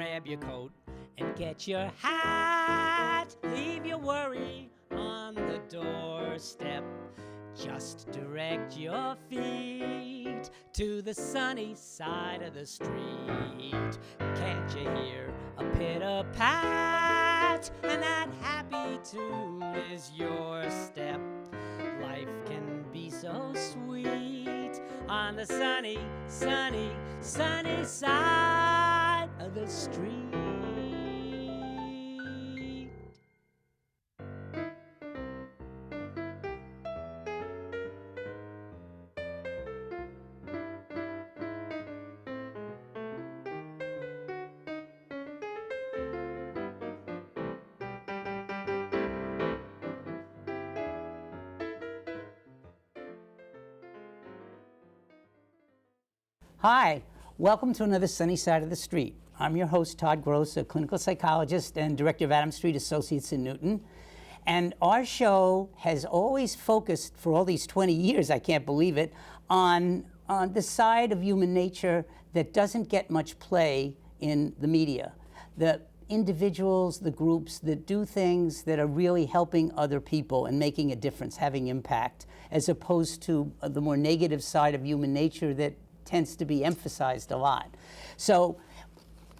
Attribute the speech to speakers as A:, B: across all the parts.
A: grab your coat and get your hat. Leave your worry on the doorstep. Just direct your feet to the sunny side of the street. Can't you hear a pitter-pat? And that happy tune is your step. Life can be so sweet on the sunny, sunny, sunny side of the street. Hi, welcome to another Sunny Side of the Street. I'm your host, Todd Gross, a clinical psychologist and director of Adams Street Associates in Newton. And our show has always focused, for all these 20 years, I can't believe it, on the side of human nature that doesn't get much play in the media. The individuals, the groups that do things that are really helping other people and making a difference, having impact, as opposed to the more negative side of human nature that tends to be emphasized a lot. So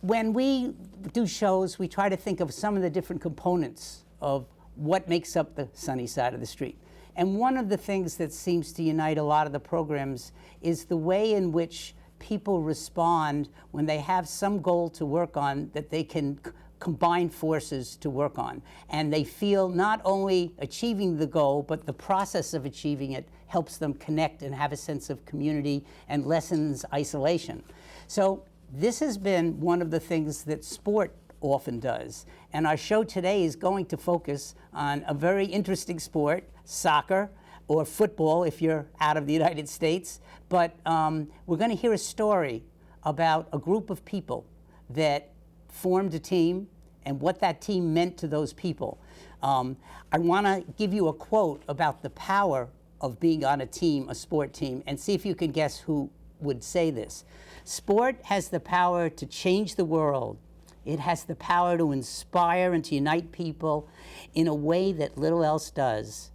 A: when we do shows, we try to think of some of the different components of what makes up the sunny side of the street. And one of the things that seems to unite a lot of the programs is the way in which people respond when they have some goal to work on that they can combine forces to work on. And they feel not only achieving the goal, but the process of achieving it helps them connect and have a sense of community and lessens isolation. So this has been one of the things that sport often does. And our show today is going to focus on a very interesting sport, soccer, or football if you're out of the United States. But we're going to hear a story about a group of people that formed a team and what that team meant to those people. I want to give you a quote about the power of being on a team, a sport team, and see if you can guess who would say this. Sport has the power to change the world. It has the power to inspire and to unite people in a way that little else does.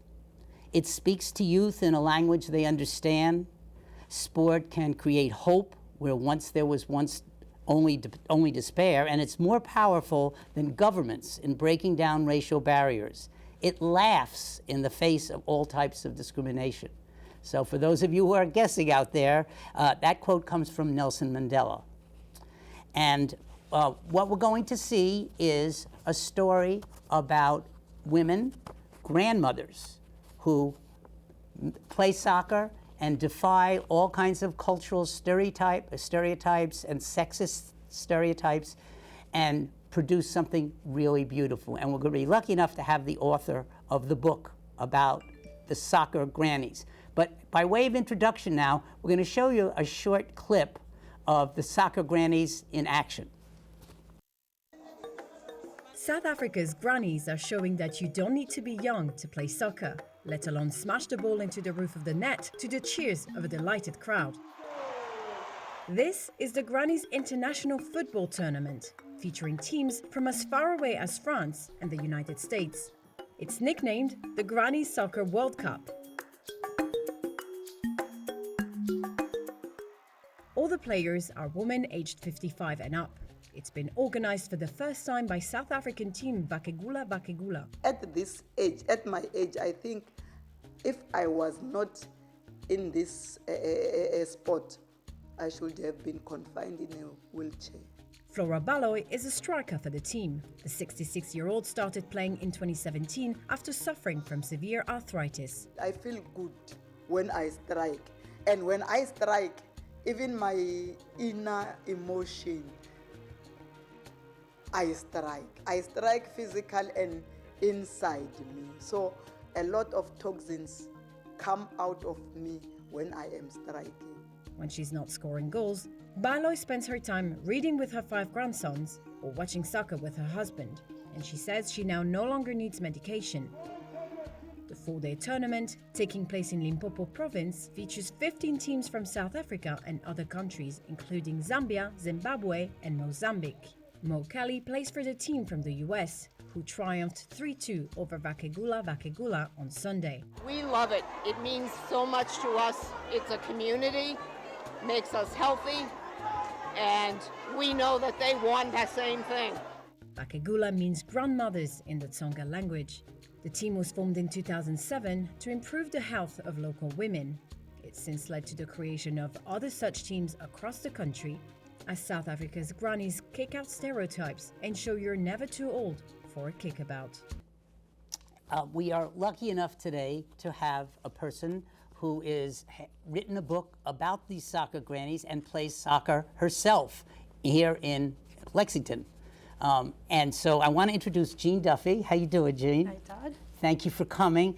A: It speaks to youth in a language they understand. Sport can create hope where once there was only despair, and it's more powerful than governments in breaking down racial barriers. It laughs in the face of all types of discrimination. So for those of you who are guessing out there, that quote comes from Nelson Mandela. And what we're going to see is a story about women, grandmothers, who play soccer and defy all kinds of cultural stereotypes and sexist stereotypes and produce something really beautiful. And we're going to be lucky enough to have the author of the book about the soccer grannies. But by way of introduction now, we're going to show you a short clip of the soccer grannies in action.
B: South Africa's grannies are showing that you don't need to be young to play soccer, let alone smash the ball into the roof of the net to the cheers of a delighted crowd. This is the Grannies International Football Tournament, featuring teams from as far away as France and the United States. It's nicknamed the Grannies Soccer World Cup. All the players are women aged 55 and up. It's been organized for the first time by South African team Bakegula Bakegula.
C: At this age, at my age, I think if I was not in this sport, I should have been confined in a wheelchair.
B: Flora Baloy is a striker for the team. The 66-year-old started playing in 2017 after suffering from severe arthritis.
C: I feel good when I strike. And when I strike, even my inner emotion, I strike. I strike physical and inside me. So a lot of toxins come out of me when I am striking.
B: When she's not scoring goals, Baloy spends her time reading with her 5 grandsons or watching soccer with her husband. And she says she now no longer needs medication. The 4-day tournament, taking place in Limpopo province, features 15 teams from South Africa and other countries, including Zambia, Zimbabwe, and Mozambique. Mo Kelly plays for the team from the US, who triumphed 3-2 over Vakegula on Sunday.
D: We love it. It means so much to us. It's a community, makes us healthy, and we know that they want that same thing.
B: Vakegula means grandmothers in the Tsonga language. The team was formed in 2007 to improve the health of local women. It's since led to the creation of other such teams across the country, as South Africa's grannies kick out stereotypes and show you're never too old for a kickabout.
A: We are lucky enough today to have a person who has written a book about these soccer grannies and plays soccer herself here in Lexington. And so I want to introduce Jean Duffy. How you doing, Jean?
E: Hi, Todd.
A: Thank you for coming.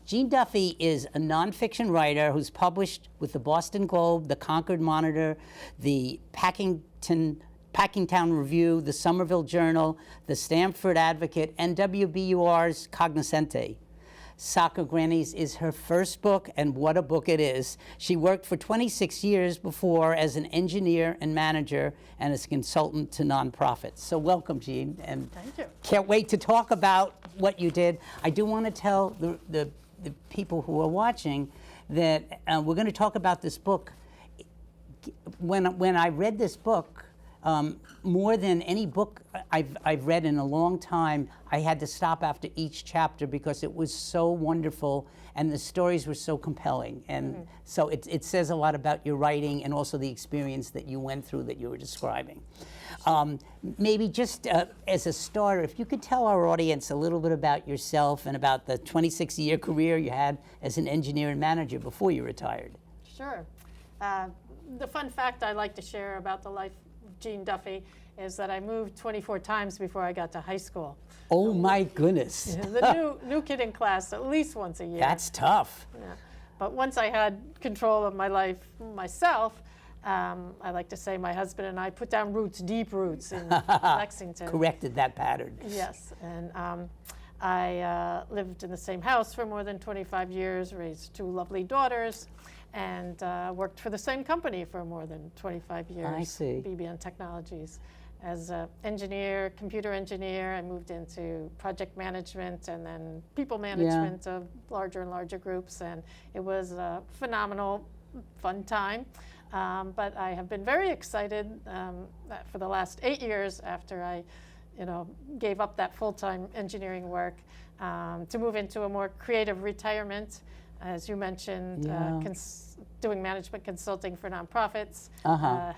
A: Jean Duffy is a nonfiction writer who's published with the Boston Globe, the Concord Monitor, the Packingtown Review, the Somerville Journal, the Stamford Advocate, and WBUR's Cognoscente. Soccer Grannies is her first book, and what a book it is. She worked for 26 years before as an engineer and manager and as a consultant to nonprofits. So welcome, Jean, and
E: Thank you.
A: can't wait to talk about what you did. I do want to tell the people who are watching that we're going to talk about this book. When I read this book, more than any book I've read in a long time, I had to stop after each chapter because it was so wonderful and the stories were so compelling. And so it says a lot about your writing and also the experience that you went through that you were describing. Maybe just as a starter, if you could tell our audience a little bit about yourself and about the 26-year career you had as an engineer and manager before you retired.
E: Sure. The fun fact I like to share about the life of Jean Duffy is that I moved 24 times before I got to high school.
A: Oh my goodness.
E: The new kid in class at least once a year.
A: That's tough.
E: Yeah. But once I had control of my life myself, I like to say my husband and I put down roots, deep roots in Lexington.
A: Corrected that pattern.
E: Yes, and I lived in the same house for more than 25 years, raised two lovely daughters, and worked for the same company for more than 25 years.
A: I see.
E: BBN Technologies. As an engineer, computer engineer, I moved into project management and then people management of larger and larger groups, and it was a phenomenal, fun time. But I have been very excited for the last 8 years after I gave up that full-time engineering work to move into a more creative retirement. As you mentioned, doing management consulting for nonprofits,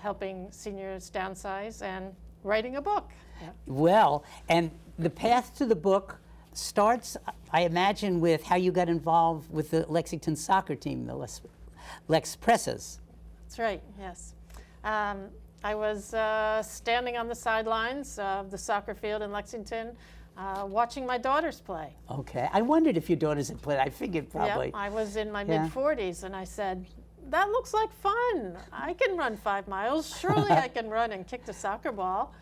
E: helping seniors downsize, and writing a book. Yeah.
A: Well, and the path to the book starts, I imagine, with how you got involved with the Lexington soccer team, the Lex Presses.
E: That's right, yes. I was standing on the sidelines of the soccer field in Lexington, watching my daughters play.
A: Okay. I wondered if your daughters had played. I figured probably.
E: Yeah, I was in my mid-40s, and I said, that looks like fun. I can run 5 miles. Surely I can run and kick the soccer ball.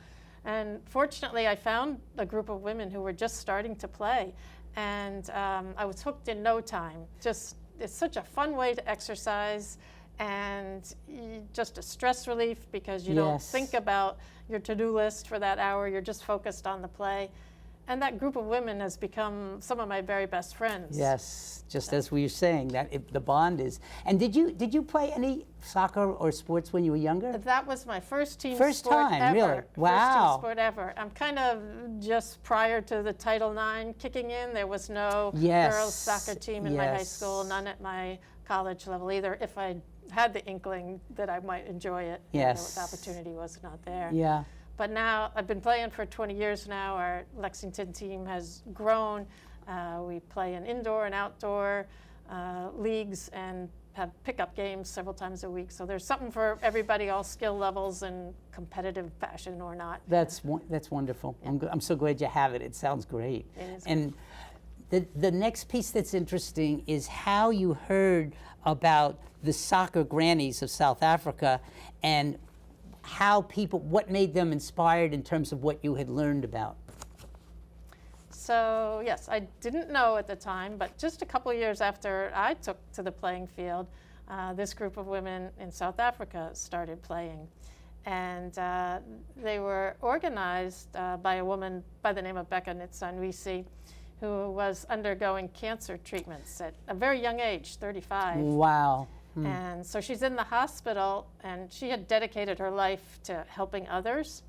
E: And fortunately, I found a group of women who were just starting to play. And I was hooked in no time. It's such a fun way to exercise, and just a stress relief because you don't think about your to-do list for that hour. You're just focused on the play. And that group of women has become some of my very best friends.
A: Yes, just as we were saying, that the bond is. And did you play any soccer or sports when you were younger?
E: That was my first team
A: First
E: sport
A: time,
E: ever.
A: really? Wow.
E: First team sport ever. I'm kind of just prior to the Title IX kicking in. There was no girls soccer team in my high school, none at my college level either. If I had the inkling that I might enjoy it, the opportunity was not there.
A: Yeah.
E: But now, I've been playing for 20 years now. Our Lexington team has grown. We play in indoor and outdoor leagues and have pickup games several times a week. So there's something for everybody, all skill levels and competitive fashion or not.
A: That's wonderful. Yeah. I'm so glad you have it. It sounds great.
E: It is
A: and the next piece that's interesting is how you heard about the soccer grannies of South Africa and what made them inspired in terms of what you had learned about.
E: So yes, I didn't know at the time, but just a couple of years after I took to the playing field, this group of women in South Africa started playing. And they were organized by a woman by the name of Becca Nitsanwisi, who was undergoing cancer treatments at a very young age, 35.
A: Wow.
E: And so she's in the hospital, and she had dedicated her life to helping others.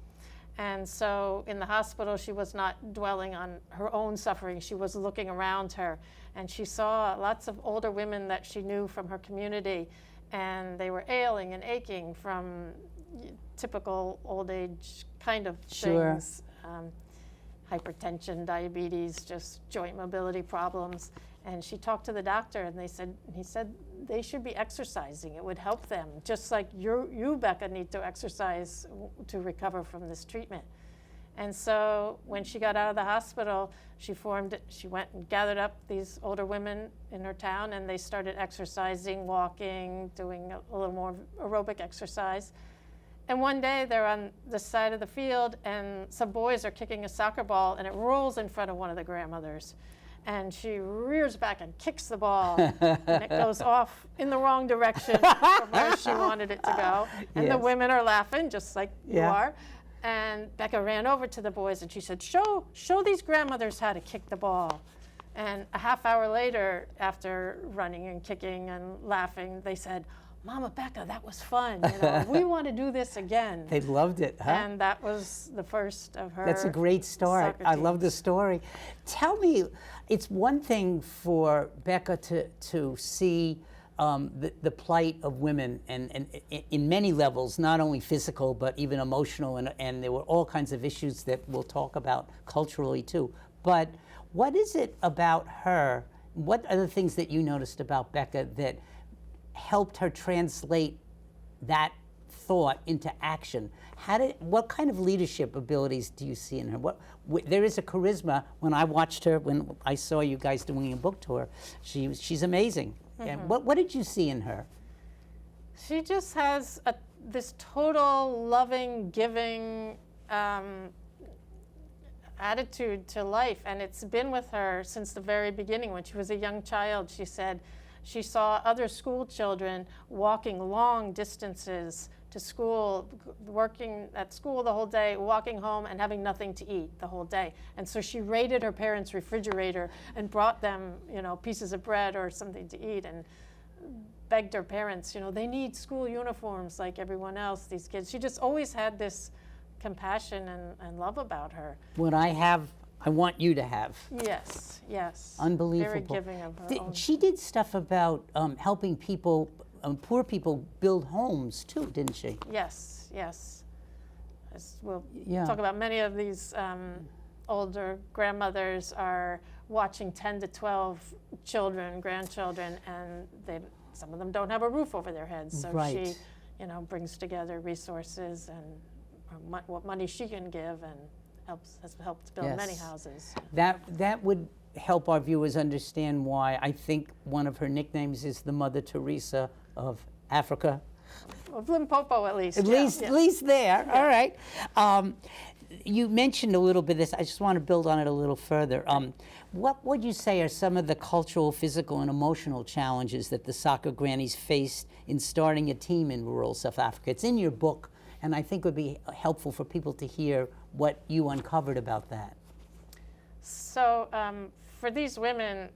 E: And so in the hospital, she was not dwelling on her own suffering. She was looking around her, and she saw lots of older women that she knew from her community, and they were ailing and aching from typical old age kind of
A: Sure.
E: things. Hypertension, diabetes, just joint mobility problems. And she talked to the doctor, and he said they should be exercising. It would help them, just like you, Becca, need to exercise to recover from this treatment. And so when she got out of the hospital, she went and gathered up these older women in her town, and they started exercising, walking, doing a little more aerobic exercise. And one day they're on the side of the field, and some boys are kicking a soccer ball, and it rolls in front of one of the grandmothers. And she rears back and kicks the ball, and it goes off in the wrong direction from where she wanted it to go. And the women are laughing, just like you are. And Becca ran over to the boys, and she said, show these grandmothers how to kick the ball. And a half hour later, after running and kicking and laughing, they said, Mama Becca, that was fun. We want to do this again.
A: They loved it, huh?
E: And that was the first of her.
A: That's a great start. I love the story. Tell me, it's one thing for Becca to see the plight of women, and in many levels, not only physical, but even emotional, and there were all kinds of issues that we'll talk about culturally too. But what is it about her, what are the things that you noticed about Becca that helped her translate that thought into action? What kind of leadership abilities do you see in her? There is a charisma. When I watched her, when I saw you guys doing a book tour, she's amazing. Mm-hmm. And what did you see in her?
E: She just has this total loving, giving attitude to life, and it's been with her since the very beginning. When she was a young child, she said she saw other school children walking long distances to school, working at school the whole day, walking home and having nothing to eat the whole day. And so she raided her parents' refrigerator and brought them, pieces of bread or something to eat, and begged her parents, they need school uniforms like everyone else, these kids. She just always had this compassion and love about her.
A: What I have, I want you to have.
E: Yes, yes.
A: Unbelievable.
E: Very giving of her own.
A: She did stuff about helping people, poor people, build homes too, didn't she?
E: Yes, yes. As we'll talk about, many of these older grandmothers are watching 10 to 12 children, grandchildren, and some of them don't have a roof over their heads. So she, brings together resources and what money she can give, and has helped build many houses.
A: That would help our viewers understand why I think one of her nicknames is the Mother Teresa of Africa.
E: Of Limpopo, at least.
A: At least there. Yeah. All right. You mentioned a little bit of this. I just want to build on it a little further. What would you say are some of the cultural, physical, and emotional challenges that the soccer grannies faced in starting a team in rural South Africa? It's in your book, and I think it would be helpful for people to hear what you uncovered about that.
E: So for these women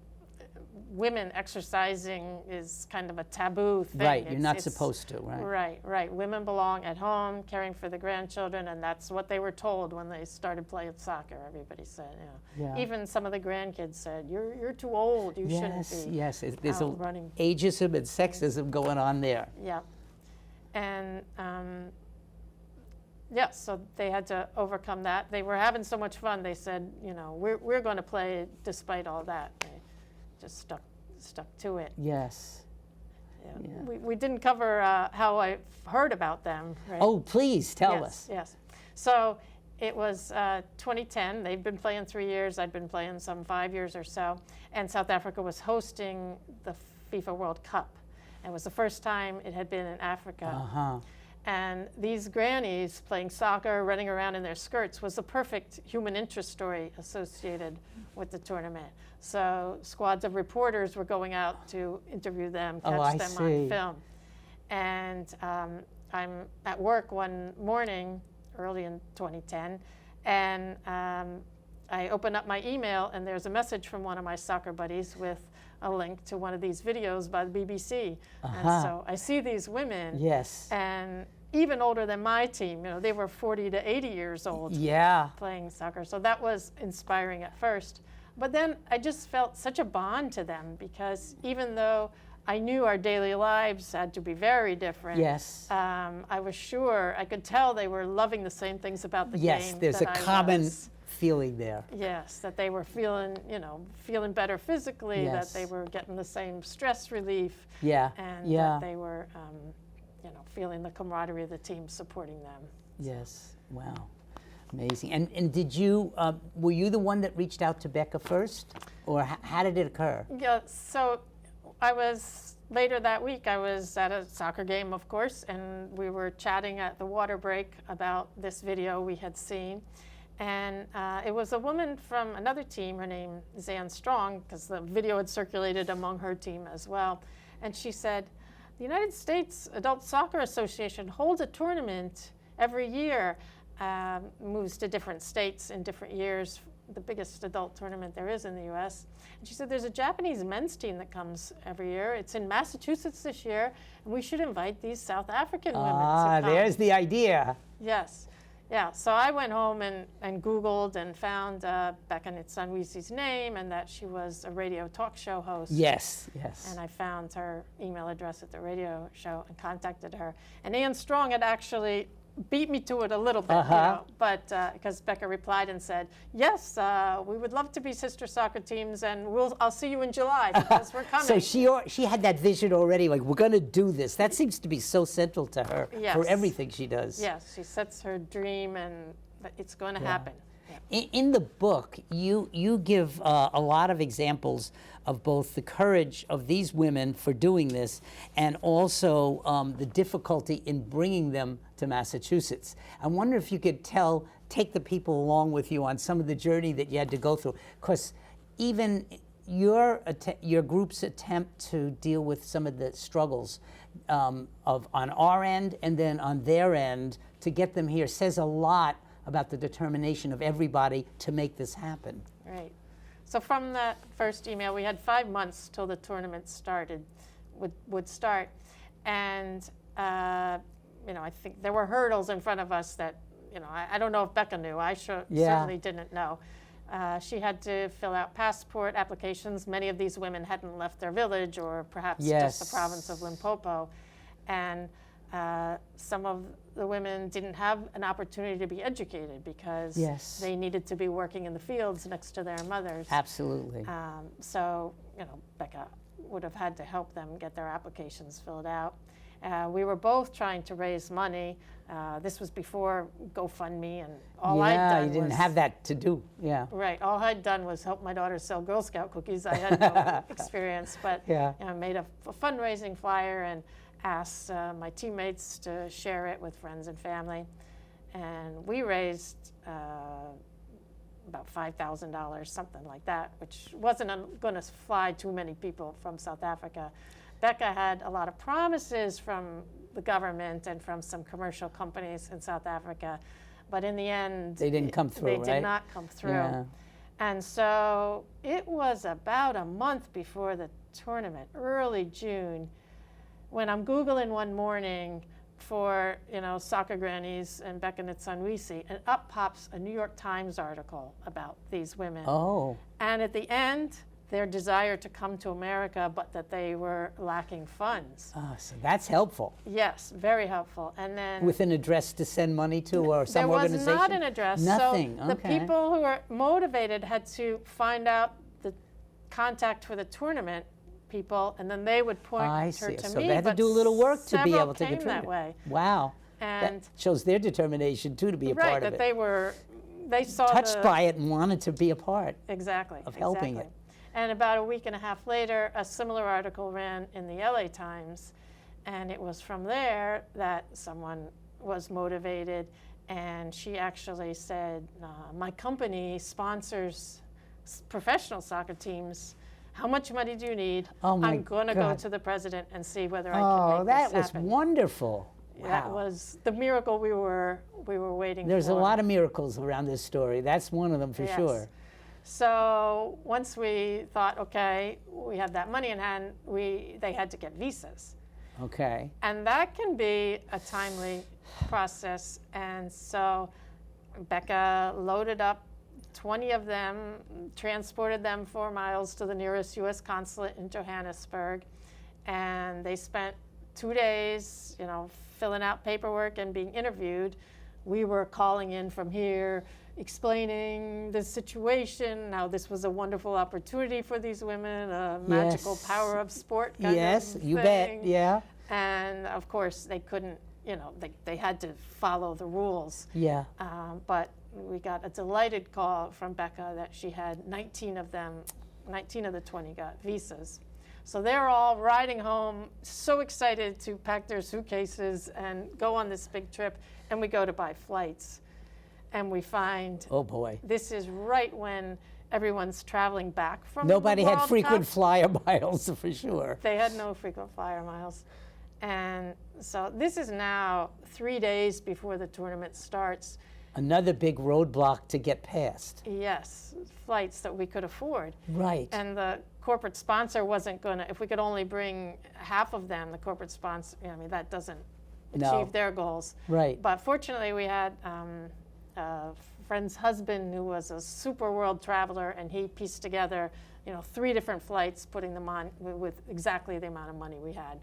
E: exercising is kind of a taboo thing.
A: Right, you're not supposed to, right?
E: Right. Women belong at home, caring for the grandchildren, and that's what they were told when they started playing soccer. Everybody said, Even some of the grandkids said, "You're too old. You shouldn't be."
A: Yes, there's
E: running.
A: Ageism and sexism going on there.
E: Yeah, and so they had to overcome that. They were having so much fun. They said, we're going to play despite all that. They just stuck to it.
A: Yes.
E: Yeah. We didn't cover how I heard about them. Right?
A: Oh, please tell us.
E: Yes. So it was 2010. They'd been playing 3 years. I'd been playing some 5 years or so. And South Africa was hosting the FIFA World Cup. And it was the first time it had been in Africa.
A: Uh-huh.
E: And these grannies playing soccer, running around in their skirts, was the perfect human interest story associated with the tournament. So squads of reporters were going out to interview them, catch them on film. And I'm at work one morning, early in 2010, and I open up my email, and there's a message from one of my soccer buddies with a link to one of these videos by the BBC. And so I see these women,
A: Yes.
E: and even older than my team, they were 40 to 80 years old playing soccer. So that was inspiring at first. But then I just felt such a bond to them, because even though I knew our daily lives had to be very different.
A: Yes.
E: I was sure, I could tell they were loving the same things about the game.
A: Yes, there's a
E: that I
A: common
E: was.
A: feeling there.
E: Yes, that they were feeling, feeling better physically,
A: Yes.
E: that they were getting the same stress relief,
A: Yeah.
E: and
A: Yeah.
E: that they were, feeling the camaraderie of the team supporting them.
A: Yes. Wow. Amazing. And did you, were you the one that reached out to Becca first? Or how did it occur?
E: Yeah, so later that week, I was at a soccer game, of course, and we were chatting at the water break about this video we had seen. And it was a woman from another team, her name is Ann Strong, because the video had circulated among her team as well. And she said, the United States Adult Soccer Association holds a tournament every year, moves to different states in different years, the biggest adult tournament there is in the US. And she said there's a Japanese men's team that comes every year. It's in Massachusetts this year, and we should invite these South African women to come.
A: There's the idea.
E: Yes. Yeah, so I went home and Googled and found Becca Nitsanwisi's name, and that she was a radio talk show host.
A: Yes, yes.
E: And I found her email address at the radio show and contacted her. And Ann Strong had actually beat me to it a little bit, but because Becca replied and said, yes, we would love to be sister soccer teams, and I'll see you in July, because we're coming.
A: So she had that vision already, like, we're going to do this. That seems to be so central to her for everything she does.
E: Yes, she sets her dream, and it's going to happen. Yeah.
A: In the book, you give a lot of examples of both the courage of these women for doing this, and also the difficulty in bringing them to Massachusetts. I wonder if you could take the people along with you on some of the journey that you had to go through, because even your group's attempt to deal with some of the struggles on our end and then on their end to get them here says a lot about the determination of everybody to make this happen.
E: Right. So from that first email, we had 5 months till the tournament would start, and I think there were hurdles in front of us that I don't know if Becca knew. I certainly didn't know. She had to fill out passport applications. Many of these women hadn't left their village, or perhaps just the province of Limpopo, and some of the women didn't have an opportunity to be educated because they needed to be working in the fields next to their mothers.
A: Absolutely.
E: So, Becca would have had to help them get their applications filled out. We were both trying to raise money. This was before GoFundMe, and all I'd done
A: you didn't have that to do. Yeah.
E: Right. All I'd done was help my daughter sell Girl Scout cookies. I had no experience, but I made a fundraising flyer and asked my teammates to share it with friends and family. And we raised about $5,000, something like that, which wasn't going to fly too many people from South Africa. Becca had a lot of promises from the government and from some commercial companies in South Africa, but in the end,
A: they didn't come through,
E: They did not come through.
A: Yeah.
E: And so it was about a month before the tournament, early June, when I'm Googling one morning for, soccer grannies and Becca Nitsanwisi, and up pops a New York Times article about these women.
A: Oh.
E: And at the end, their desire to come to America, but that they were lacking funds.
A: Oh, so that's helpful.
E: Yes, very helpful. And then
A: with an address to send money to, or some organization?
E: There was not an address.
A: Nothing.
E: So the people who were motivated had to find out the contact for the tournament people, and then they would point her to me.
A: So they had to do a little work to be able to
E: get that way.
A: Wow.
E: And
A: that shows their determination too to be a part of it.
E: Right, that they saw
A: touched by it and wanted to be a part. Of helping it.
E: And about a week and a half later, a similar article ran in the LA Times, and it was from there that someone was motivated, and she actually said, my company sponsors professional soccer teams. How much money do you need?
A: Oh my
E: I'm going to
A: God.
E: go to the president and see whether I can make this happen.
A: Oh, that was wonderful.
E: That
A: Wow.
E: was the miracle we were waiting
A: There's
E: for.
A: a lot of miracles around this story. That's one of them for
E: Yes.
A: sure.
E: So once we thought, okay, we have that money in hand, they had to get visas.
A: Okay.
E: And that can be a timely process. And so Becca loaded up 20 of them, transported them 4 miles to the nearest U.S. consulate in Johannesburg. And they spent 2 days, filling out paperwork and being interviewed. We were calling in from here, explaining the situation, how this was a wonderful opportunity for these women, a magical
A: Yes.
E: power of sport kind
A: Yes,
E: of
A: you
E: thing.
A: bet. Yeah.
E: And of course, they couldn't, they had to follow the rules.
A: Yeah.
E: But we got a delighted call from Becca that she had 19 of the 20 got visas. So they're all riding home, so excited to pack their suitcases and go on this big trip. And we go to buy flights. And we find
A: Oh boy.
E: this is right when everyone's traveling back from
A: Nobody
E: the
A: had
E: World
A: frequent
E: Cup.
A: flyer miles for sure.
E: They had no frequent flyer miles. And so this is now 3 days before the tournament starts.
A: Another big roadblock to get past.
E: Yes, flights that we could afford.
A: Right.
E: And the corporate sponsor wasn't going to, if we could only bring half of them, the corporate sponsor, that doesn't
A: No.
E: achieve their goals.
A: Right.
E: But fortunately, we had a friend's husband who was a super world traveler, and he pieced together, 3 different flights, putting them on with exactly the amount of money we had.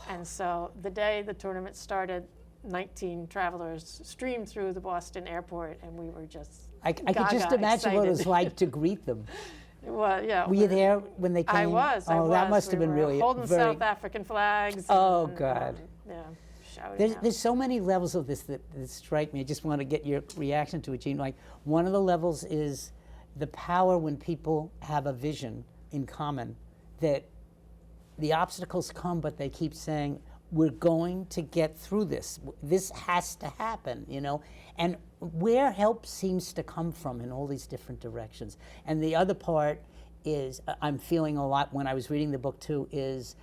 E: And so the day the tournament started, 19 travelers streamed through the Boston airport, and we were just
A: I could just imagine what it was like to greet them.
E: Well, yeah.
A: Were you there when they came?
E: I was.
A: Oh, that must have been
E: We were
A: really
E: holding
A: very.
E: South African flags.
A: Oh,
E: and,
A: God.
E: yeah, shouting out.
A: There's so many levels of this that strike me. I just want to get your reaction to it, Jean. Like, one of the levels is the power when people have a vision in common, that the obstacles come, but they keep saying, we're going to get through this. This has to happen, and where help seems to come from in all these different directions. And the other part is, I'm feeling a lot when I was reading the book too, is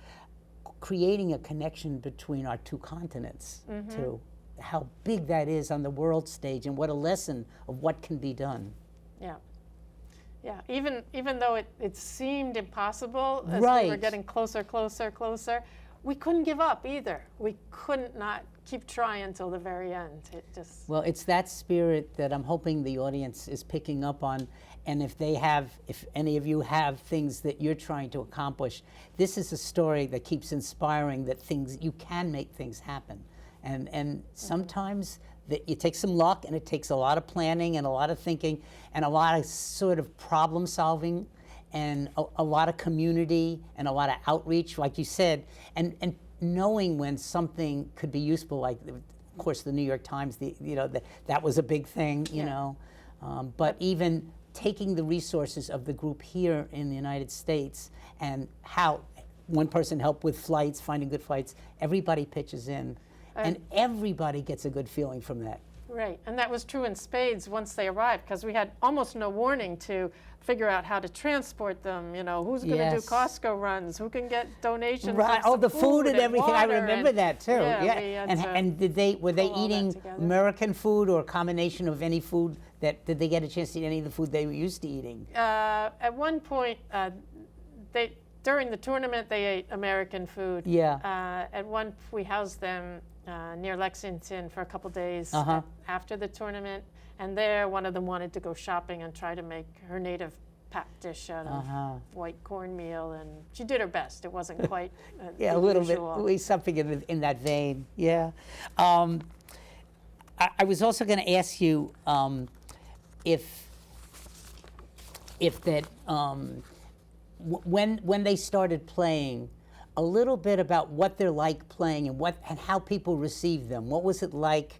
A: creating a connection between our 2 continents too. How big that is on the world stage, and what a lesson of what can be done.
E: Yeah. Yeah, even though it seemed impossible as we were
A: Right.
E: getting closer, we couldn't give up either. We couldn't not keep trying till the very end. It just
A: Well, it's that spirit that I'm hoping the audience is picking up on. And if any of you have things that you're trying to accomplish, this is a story that keeps inspiring that you can make things happen. And sometimes it takes some luck, and it takes a lot of planning and a lot of thinking and a lot of sort of problem solving and a lot of community and a lot of outreach, like you said, and knowing when something could be useful, like, of course, the New York Times, that was a big thing, but even taking the resources of the group here in the United States and how one person helped with flights, finding good flights, everybody pitches in, and everybody gets a good feeling from that.
E: right. And that was true in spades once they arrived, because we had almost no warning to figure out how to transport them. Who's going to do
A: Yes.
E: Costco runs? Who can get donations?
A: Right.
E: of
A: Oh,
E: some
A: the food and everything. I
E: water
A: remember
E: and-
A: that too.
E: Yeah. We had to
A: And were they
E: pull all that
A: eating
E: together.
A: American food or a combination of any food? Did they get a chance to eat any of the food they were used to eating?
E: At one point, during the tournament, they ate American food.
A: Yeah.
E: We housed them near Lexington for a couple days after the tournament, and there one of them wanted to go shopping and try to make her native pat dish out of white cornmeal, and she did her best. It wasn't quite
A: Yeah, a
E: the
A: little
E: usual.
A: bit, at least something in that vein. Yeah. I was also going to ask you if that when they started playing, a little bit about what they're like playing and how people receive them. What was it like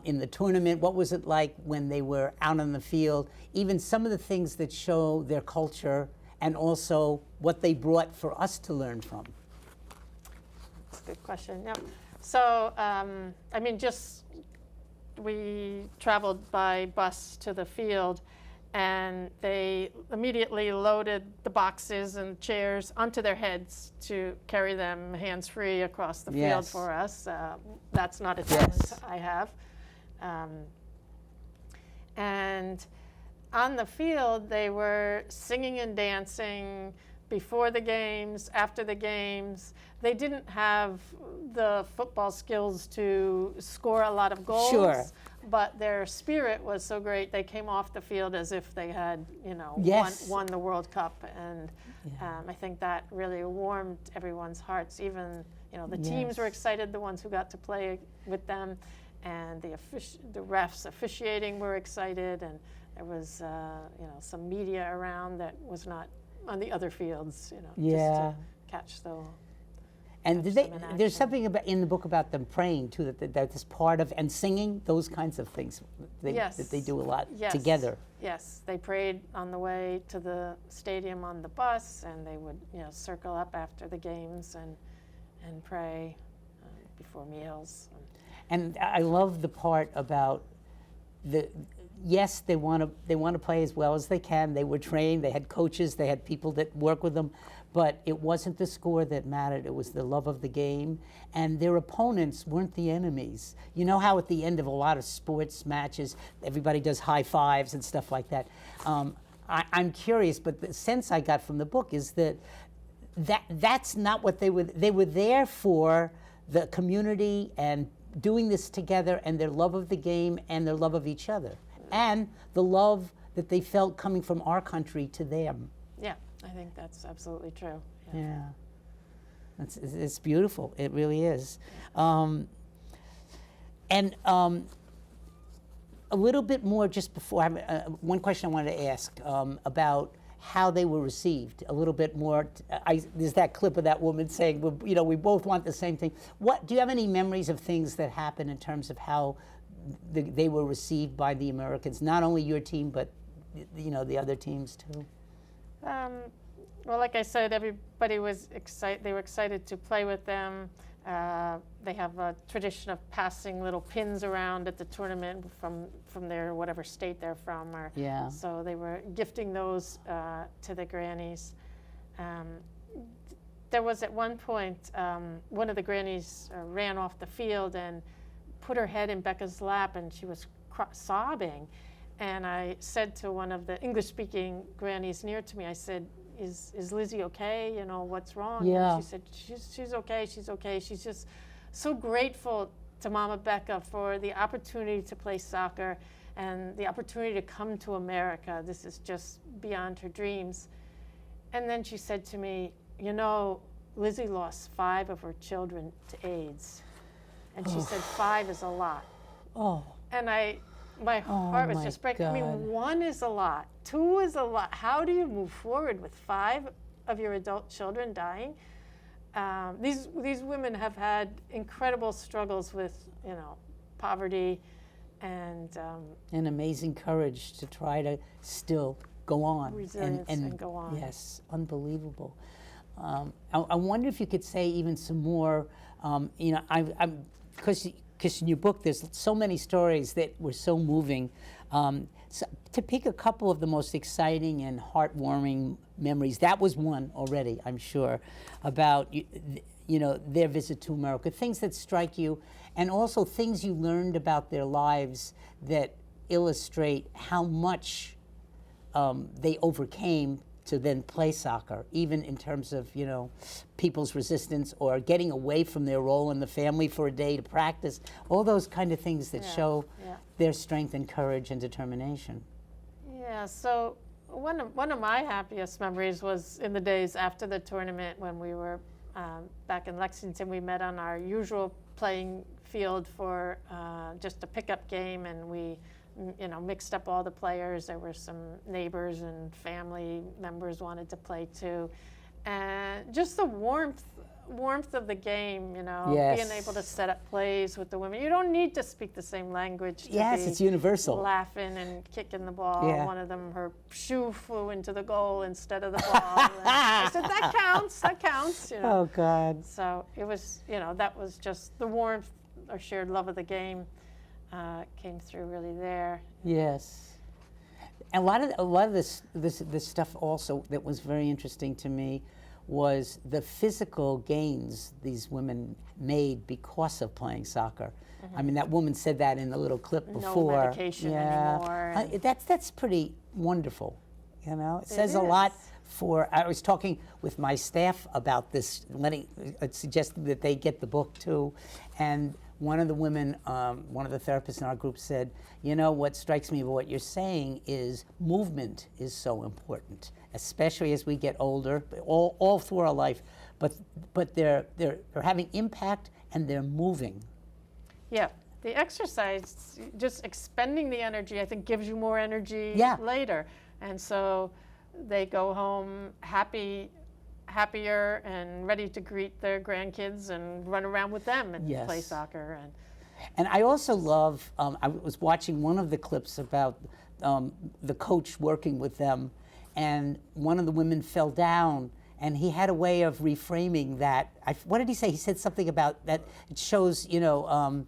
A: in the tournament? What was it like when they were out on the field? Even some of the things that show their culture, and also what they brought for us to learn from.
E: That's a good question. Yeah. So, we traveled by bus to the field, and they immediately loaded the boxes and chairs onto their heads to carry them hands-free across the field
A: Yes.
E: for us. That's not a talent
A: Yes.
E: I have. And on the field, they were singing and dancing before the games, after the games. They didn't have the football skills to score a lot of goals.
A: Sure.
E: But their spirit was so great, they came off the field as if they had,
A: Yes.
E: won the World Cup. And I think that really warmed everyone's hearts. Even, the teams were
A: Yes.
E: excited, the ones who got to play with them. And the refs officiating were excited. And there was, some media around that was not on the other fields,
A: Yeah.
E: just to catch the...
A: And
E: catch
A: they,
E: them in action.
A: there's something about in the book about them praying too, that's part of, and singing, those kinds of things that they do a lot
E: Yes.
A: together.
E: Yes, they prayed on the way to the stadium on the bus, and they would, circle up after the games and pray before meals.
A: And I love the part about yes, they want to play as well as they can. They were trained, they had coaches, they had people that work with them, but it wasn't the score that mattered. It was the love of the game, and their opponents weren't the enemies. You know how at the end of a lot of sports matches, everybody does high fives and stuff like that. I'm curious, but the sense I got from the book is that's not what they were. They were there for the community and doing this together, and their love of the game and their love of each other, and the love that they felt coming from our country to them.
E: Yeah, I think that's absolutely true.
A: Yeah, it's beautiful. It really is. A little bit more just before, one question I wanted to ask about how they were received. A little bit more. There's that clip of that woman saying, we both want the same thing. Do you have any memories of things that happened in terms of how they were received by the Americans? Not only your team, but the other teams too.
E: Well, like I said, everybody was excited. They were excited to play with them. They have a tradition of passing little pins around at the tournament from their whatever state they're from.
A: Yeah.
E: So they were gifting those to the Grannies. There was at one point, one of the Grannies ran off the field and put her head in Becca's lap, and she was sobbing. And I said to one of the English-speaking Grannies near to me, I said, is Lizzie okay? What's wrong?
A: Yeah.
E: And she said, she's okay, she's okay. She's just so grateful to Mama Becca for the opportunity to play soccer and the opportunity to come to America. This is just beyond her dreams. And then she said to me, Lizzie lost 5 of her children to AIDS. And she said 5 is a lot.
A: Oh.
E: And my heart was just breaking. I mean, 1 is a lot, 2 is a lot. How do you move forward with 5 of your adult children dying? These women have had incredible struggles with, poverty and
A: amazing courage to try to still go on.
E: Resilience and go on.
A: Yes, unbelievable. I wonder if you could say even some more. Because in your book, there's so many stories that were so moving. So to pick a couple of the most exciting and heartwarming memories, that was one already, I'm sure, about their visit to America, things that strike you, and also things you learned about their lives that illustrate how much they overcame to then play soccer, even in terms of, people's resistance or getting away from their role in the family for a day to practice, all those kind of things that show their strength and courage and determination.
E: Yeah, so one of my happiest memories was in the days after the tournament when we were back in Lexington. We met on our usual playing field for just a pickup game, and we mixed up all the players. There were some neighbors and family members wanted to play too. And just the warmth of the game,
A: Yes.
E: being able to set up plays with the women. You don't need to speak the same language to
A: Yes,
E: be
A: it's universal.
E: laughing and kicking the ball.
A: Yeah.
E: One of them, her shoe flew into the goal instead of the ball. I said, that counts.
A: Oh, God.
E: So it was, that was just the warmth, our shared love of the game came through really there.
A: Yes. a lot of this stuff also that was very interesting to me was the physical gains these women made because of playing soccer. I mean, that woman said that in the little clip before.
E: No medication anymore.
A: That's pretty wonderful. You know, it says a
E: is.
A: lot. I was talking with my staff about this, suggesting that they get the book too, and one of the women, one of the therapists in our group said, you know, what strikes me about what you're saying is movement is so important, especially as we get older, all through our life. But they're having impact and they're moving.
E: Yeah, the exercise, just expending the energy, I think gives you more energy later. And so they go home happier and ready to greet their grandkids and run around with them and play soccer.
A: And I also love, I was watching one of the clips about the coach working with them, and one of the women fell down, and he had a way of reframing that. What did he say? He said something about that it shows, you know,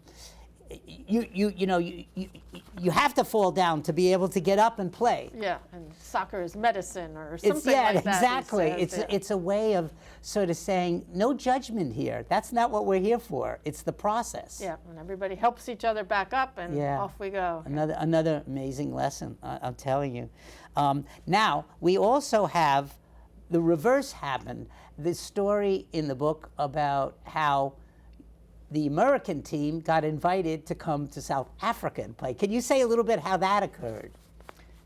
A: you have to fall down to be able to get up and play.
E: Yeah, and soccer is medicine or something like that.
A: Exactly. It's a way of sort of saying no judgment here. That's not what we're here for. It's the process.
E: Yeah, and everybody helps each other back up, and off we go.
A: Another amazing lesson. I'm telling you. Now we also have the reverse happen. The story in the book about how the American team got invited to come to South Africa and play. Can you say a little bit how that occurred?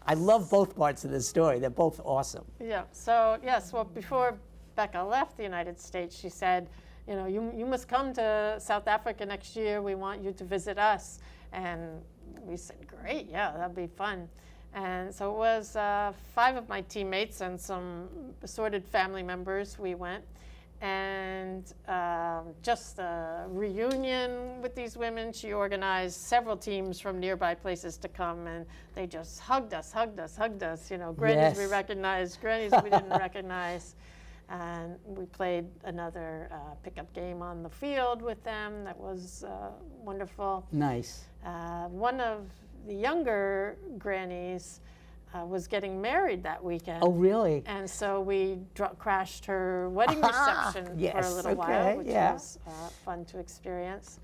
A: I love both parts of the story. They're both awesome.
E: Yeah, so yes, well, before Becca left the United States, she said, you know, you must come to South Africa next year. We want you to visit us. And we said, great, yeah, that'd be fun. And so it was 5 of my teammates and some assorted family members. We went. And just a reunion with these women. She organized several teams from nearby places to come, and they just hugged us. You know, Grannies we recognized, Grannies we didn't recognize. And we played another pickup game on the field with them. That was wonderful.
A: Nice.
E: One of the younger Grannies was getting married that weekend.
A: Oh, really?
E: And so we crashed her wedding reception for a little while, which was fun to experience.